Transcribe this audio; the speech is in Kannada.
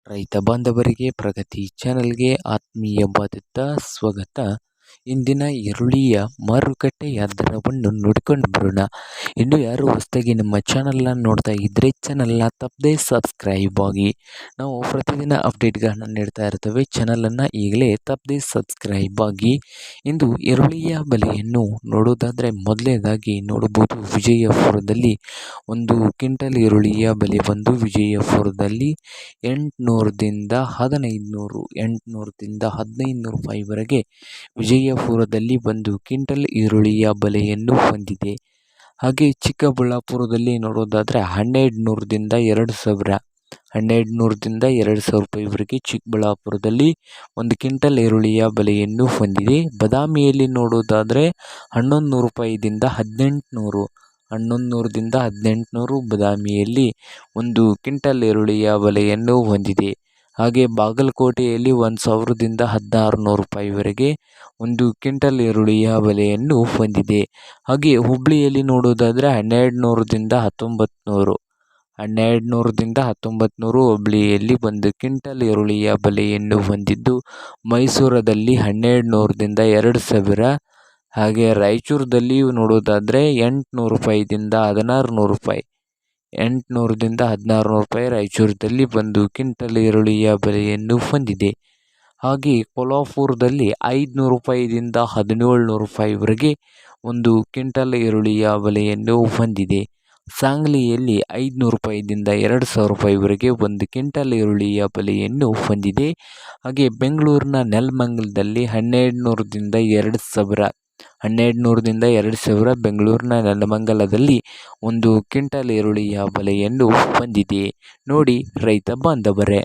ರೈತ ಬಾಂಧವರಿಗೆ ಪ್ರಗತಿ ಚಾನಲ್ಗೆ ಆತ್ಮೀಯವಾದಂಥ ಸ್ವಾಗತ. ಇಂದಿನ ಈರುಳ್ಳಿಯ ಮಾರುಕಟ್ಟೆಯ ದರವನ್ನು ನೋಡಿಕೊಂಡು ಬರೋಣ. ಇನ್ನು ಯಾರು ಹೊಸದಾಗಿ ನಮ್ಮ ಚಾನಲ್ನ ನೋಡ್ತಾ ಇದ್ದರೆ ಚಾನಲ್ನ ತಪ್ಪದೇ ಸಬ್ಸ್ಕ್ರೈಬ್ ಆಗಿ. ನಾವು ಪ್ರತಿದಿನ ಅಪ್ಡೇಟ್ಗಳನ್ನ ನೀಡ್ತಾ ಇರ್ತೇವೆ. ಚಾನಲನ್ನು ಈಗಲೇ ತಪ್ಪದೇ ಸಬ್ಸ್ಕ್ರೈಬ್ ಆಗಿ. ಇಂದು ಈರುಳ್ಳಿಯ ಬೆಲೆಯನ್ನು ನೋಡೋದಾದರೆ ಮೊದಲನೇದಾಗಿ ನೋಡಬಹುದು, ವಿಜಯಪುರದಲ್ಲಿ ಒಂದು ಕ್ವಿಂಟಲ್ ಈರುಳ್ಳಿಯ ಬೆಲೆ ಬಂದು ವಿಜಯಪುರದಲ್ಲಿ 800ದಿಂದ 1500, 800ದಿಂದ 1500 ರೂಪಾಯಿವರೆಗೆ ವಿಜಯಪುರದಲ್ಲಿ ಒಂದು ಕ್ವಿಂಟಲ್ ಈರುಳ್ಳಿಯ ಬೆಲೆಯನ್ನು ಹೊಂದಿದೆ. ಹಾಗೆ ಚಿಕ್ಕಬಳ್ಳಾಪುರದಲ್ಲಿ ನೋಡೋದಾದರೆ 1200ದಿಂದ 2000, 1200ದಿಂದ 2000 ರೂಪಾಯಿವರೆಗೆ ಚಿಕ್ಕಬಳ್ಳಾಪುರದಲ್ಲಿ ಒಂದು ಕ್ವಿಂಟಲ್ ಈರುಳ್ಳಿಯ ಬೆಲೆಯನ್ನು ಹೊಂದಿದೆ. ಬಾದಾಮಿಯಲ್ಲಿ ನೋಡೋದಾದರೆ 1100 ರೂಪಾಯಿದಿಂದ 1800, 1100ದಿಂದ 1800 ಬಾದಾಮಿಯಲ್ಲಿ ಒಂದು ಕ್ವಿಂಟಲ್ ಈರುಳ್ಳಿಯ ಬೆಲೆಯನ್ನು ಹೊಂದಿದೆ. ಹಾಗೆ ಬಾಗಲಕೋಟೆಯಲ್ಲಿ 1000ದಿಂದ 1600 ರೂಪಾಯಿವರೆಗೆ ಒಂದು ಕ್ವಿಂಟಲ್ ಈರುಳ್ಳಿಯ ಬೆಲೆಯನ್ನು ಹೊಂದಿದೆ. ಹಾಗೆ ಹುಬ್ಬಳ್ಳಿಯಲ್ಲಿ ನೋಡೋದಾದರೆ 1200ರಿಂದ 1900, 1200ರಿಂದ 1900 ಹುಬ್ಬಳ್ಳಿಯಲ್ಲಿ ಒಂದು ಕ್ವಿಂಟಲ್ ಈರುಳ್ಳಿಯ ಬೆಲೆಯನ್ನು ಹೊಂದಿದ್ದು, ಮೈಸೂರದಲ್ಲಿ 1200ರಿಂದ 2000, ಹಾಗೆ ರಾಯಚೂರದಲ್ಲಿ ನೋಡೋದಾದರೆ 800 ರೂಪಾಯಿದಿಂದ 1600 ರೂಪಾಯಿ, 800ರಿಂದ 1600 ರೂಪಾಯಿ ರಾಯಚೂರದಲ್ಲಿ ಒಂದು ಕ್ವಿಂಟಲ್ ಈರುಳ್ಳಿಯ ಬೆಲೆಯನ್ನು ಹೊಂದಿದೆ. ಹಾಗೆ ಕೊಲ್ಹಾಪುರದಲ್ಲಿ 500 ರೂಪಾಯಿದಿಂದ 1700 ರೂಪಾಯಿವರೆಗೆ ಒಂದು ಕ್ವಿಂಟಲ್ ಈರುಳ್ಳಿಯ ಬೆಲೆಯನ್ನು ಹೊಂದಿದೆ. ಸಾಂಗ್ಲಿಯಲ್ಲಿ 500 ರೂಪಾಯಿದಿಂದ 2000 ರೂಪಾಯಿವರೆಗೆ ಒಂದು ಕ್ವಿಂಟಲ್ ಈರುಳ್ಳಿಯ ಬೆಲೆಯನ್ನು ಹೊಂದಿದೆ. ಹಾಗೆ ಬೆಂಗಳೂರಿನ ನೆಲಮಂಗಲದಲ್ಲಿ 1200ರಿಂದ 2000, 1200ರಿಂದ 2000 ಬೆಂಗಳೂರಿನ ನೆಲಮಂಗಲದಲ್ಲಿ ಒಂದು ಕ್ವಿಂಟಲ್ ಈರುಳ್ಳಿಯ ಬೆಲೆಯನ್ನು ಹೊಂದಿದೆ. ನೋಡಿ ರೈತ ಬಾಂಧವರೇ.